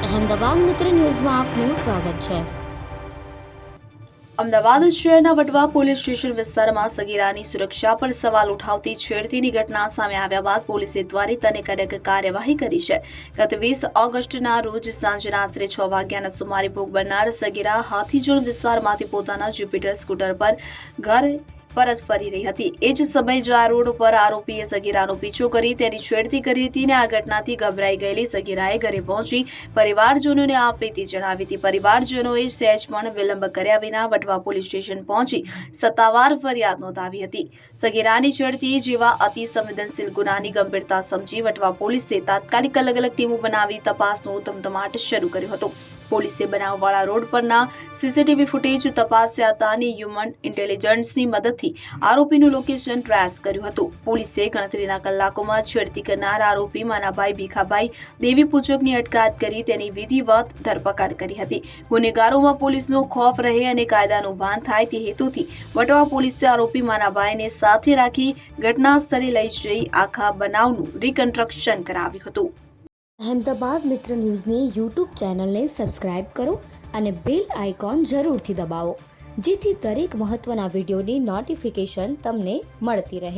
અહેમદાબાદ મિત્ર ન્યૂઝમાં આપનું સ્વાગત છે। અમદાવાદ શહેરના વટવા પોલીસ સ્ટેશન વિસ્તારમાં સગીરાની સુરક્ષા પર સવાલ ઉઠાવતી છેડતીની ઘટના સામે આવ્યા બાદ પોલીસે ત્વરિત અને કડક કાર્યવાહી કરી છે। ગત 20 ઓગસ્ટના રોજ સાંજના આશરે 6 વાગ્યાના સુમારે ભોગ બનનાર સગીરા હાથીજોડ વિસ્તારમાંથી પોતાના જ્યુપિટર સ્કૂટર પર ઘર પરત ફરી રહી હતી। એ જ સમયે જો આ રોડ પર આરોપીએ સગીરાનો પીછો કરી તેની છેડતી કરી હતી ને આ ઘટનાથી ગભરાઈ ગયેલી સગીરાએ ઘરે પહોંચી પરિવારજનોને આ માહિતી જણાવી હતી। પરિવારજનોએ સહેજ પણ વિલંબ કર્યા વિના વટવા પોલીસ સ્ટેશન પહોંચી સત્તાવાર ફરિયાદ નોંધાવી હતી। સગીરાની છેડતી જેવા અતિ સંવેદનશીલ ગુનાની ગંભીરતા સમજી વટવા પોલીસે તાત્કાલિક અલગ અલગ ટીમો બનાવી તપાસનો ધમધમાટ શરૂ કર્યો હતો। પોલીસે બનાવવાળા રોડ પરના સીસીટીવી ફૂટેજ તપાસ્યા હતા અને હ્યુમન ઇન્ટેલિજન્સની મદદથી આરોપીનું લોકેશન ટ્રેસ કર્યું હતું। પોલીસે ગણતરીના કલાકોમાં છેડતી કરનાર આરોપી માનાભાઈ ભીખાભાઈ દેવી પૂજકની અટકાયત કરી તેની વિધિવત ધરપકડ કરી હતી। ગુનેગારોમાં પોલીસનો ખોફ રહે અને કાયદાનું ભાન થાય તે હેતુથી વટવા પોલીસે આરોપી માનાભાઈને સાથે રાખી ઘટના સ્થળે લઈ જઈ આખા બનાવનું રિકન્સ્ટ્રક્શન કરાવ્યું હતું। અહેમદાબાદ મિત્ર ન્યૂઝની યુટ્યુબ ચેનલને સબસ્ક્રાઇબ કરો અને બેલ આઇકોન જરૂરથી દબાવો, જેથી દરેક મહત્વના વિડીયોની નોટિફિકેશન તમને મળતી રહે।